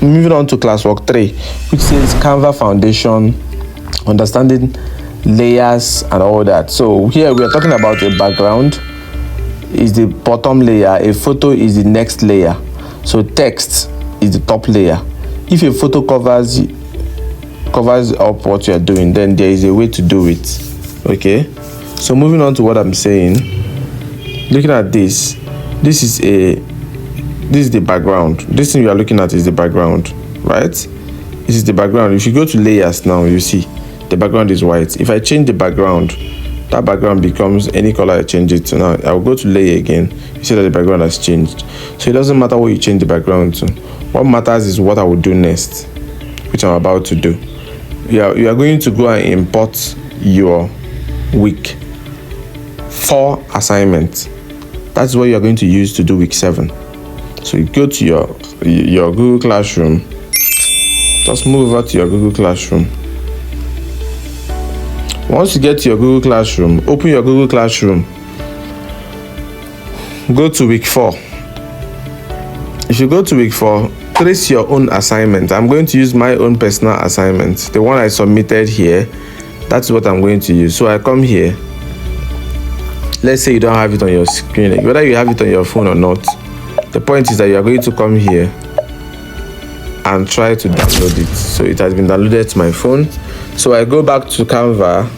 moving on to Classwork 3, which says Canva Foundation, understanding layers and all that. So here we are talking about a background is the bottom layer, a photo is the next layer, so text is the top layer. If a photo covers up what you are doing, then there is a way to do it. Okay, so moving on to what I'm saying, looking at this is the background. This thing you are looking at is the background, right? This is the background. If you go to layers now, you see the background is white. If I change the background, that background becomes any color I change it to. Now I'll go to layer again. You see that the background has changed. So it doesn't matter what you change the background to. What matters is what I will do next, which I'm about to do. You are going to go and import your week 4 assignment. That's what you are going to use to do week 7. So you go to your Google Classroom. Just move over to your Google Classroom. Once you get to your Google Classroom, open your Google Classroom. Go to week 4. If you go to week 4, trace your own assignment. I'm going to use my own personal assignment. The one I submitted here, that's what I'm going to use. So I come here. Let's say you don't have it on your screen, whether you have it on your phone or not. The point is that you are going to come here and try to download it. So it has been downloaded to my phone. So I go back to Canva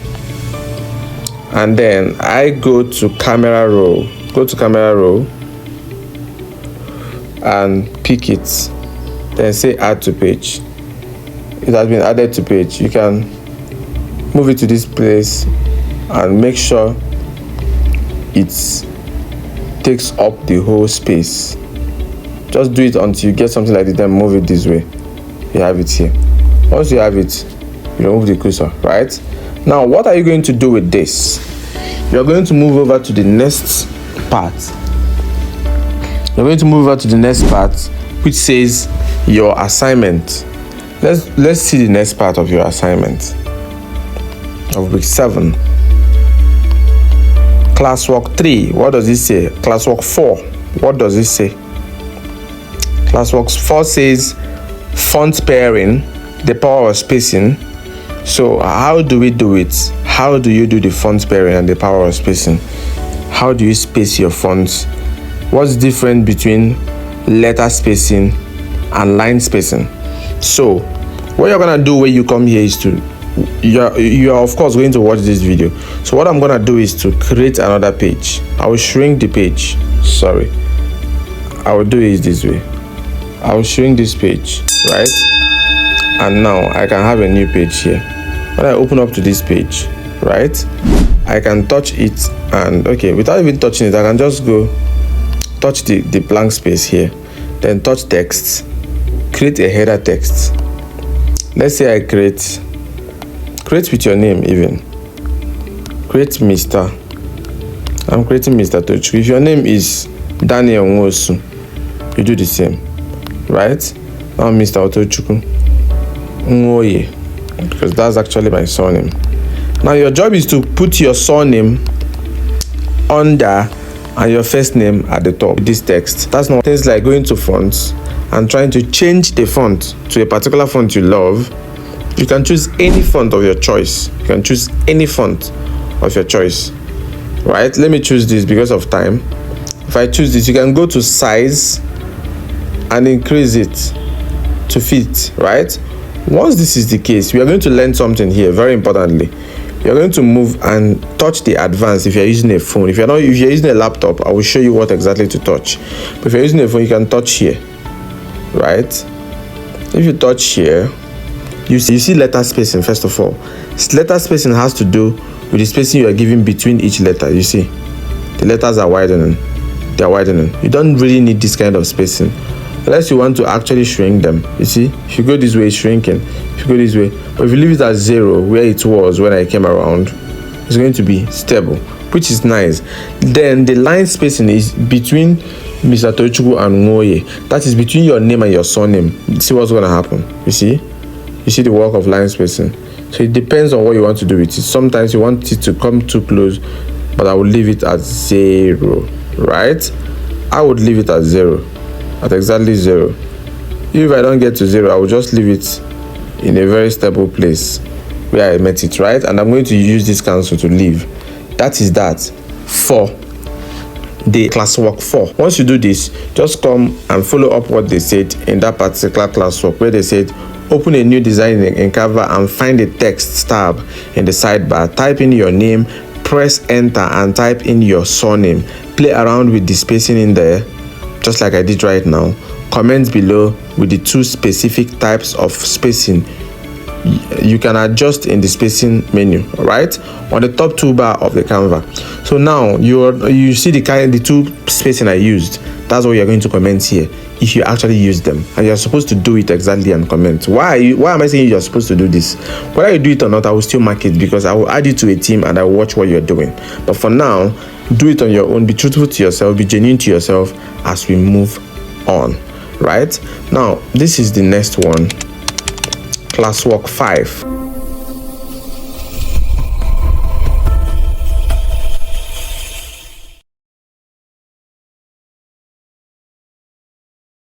and then I go to camera roll. Go to camera roll and pick it. Then say add to page. It has been added to page. You can move it to this place and make sure it takes up the whole space. Just do it until you get something like this, then move it this way. You have it here. Once you have it, you remove the cursor, right? Now, what are you going to do with this? You're going to move over to the next part. You're going to move over to the next part, which says your assignment. Let's see the next part of your assignment of week 7. Classwork 3, what does it say? Classwork 4, what does it say? Classwork 4 says font pairing, the power of spacing. So how do we do it? How do you do the font pairing and the power of spacing? How do you space your fonts? What's different between letter spacing and line spacing? So what you're gonna do when you come here is to you are of course going to watch this video. So what I'm gonna do is to create another page. I will shrink the page. Sorry, I will do it this way. I will shrink this page, right? And now I can have a new page here. When I open up to this page, right, I can touch it, and okay, without even touching it, I can just go touch the blank space here, then touch text, create a header text. Let's say I create with your name even. Create Mr. I'm creating Mr. Tochukwu. If your name is Daniel Nwosu, you do the same, right? Now Mr. Tochukwu Nwoye, because that's actually my surname. Now your job is to put your surname under and your first name at the top. This text. That's not things like going to fonts and trying to change the font to a particular font you love. You can choose any font of your choice. You can choose any font of your choice, right? Let me choose this because of time. If I choose this, you can go to size and increase it to fit, right? Once this is the case, we are going to learn something here, very importantly. You're going to move and touch the advanced if you're using a phone. If you're using a laptop, I will show you what exactly to touch. But if you're using a phone, you can touch here, right? If you touch here, you see letter spacing. First of all, letter spacing has to do with the spacing you are giving between each letter. You see, the letters are widening. They are widening. You don't really need this kind of spacing unless you want to actually shrink them. You see, if you go this way, it's shrinking. If you go this way, but if you leave it at 0 where it was when I came around, it's going to be stable, which is nice. Then the line spacing is between Mr. Tochukwu and Nwoye. That is between your name and your surname. See what's going to happen. You see the work of line spacing. So it depends on what you want to do with it. Sometimes you want it to come too close, but I would leave it at 0, right? I would leave it at 0, at exactly 0. If I don't get to 0, I will just leave it in a very stable place where I met it, right? And I'm going to use this cancel to leave. That is that for the classwork 4. Once you do this, just come and follow up what they said in that particular classwork, where they said open a new design in Canva and find the text tab in the sidebar. Type in your name, press enter and type in your surname. Play around with the spacing in there, just like I did right now. Comment below with the 2 specific types of spacing you can adjust in the spacing menu, right, on the top toolbar of the Canva. So now you see the 2 spacing I used. That's what you're going to comment here if you actually use them, and you're supposed to do it exactly and comment. Why am I saying you're supposed to do this? Whether you do it or not, I will still mark it, because I will add you to a team and I will watch what you're doing. But for now, do it on your own. Be truthful to yourself, be genuine to yourself as we move on. Right now, this is the next one, classwork 5.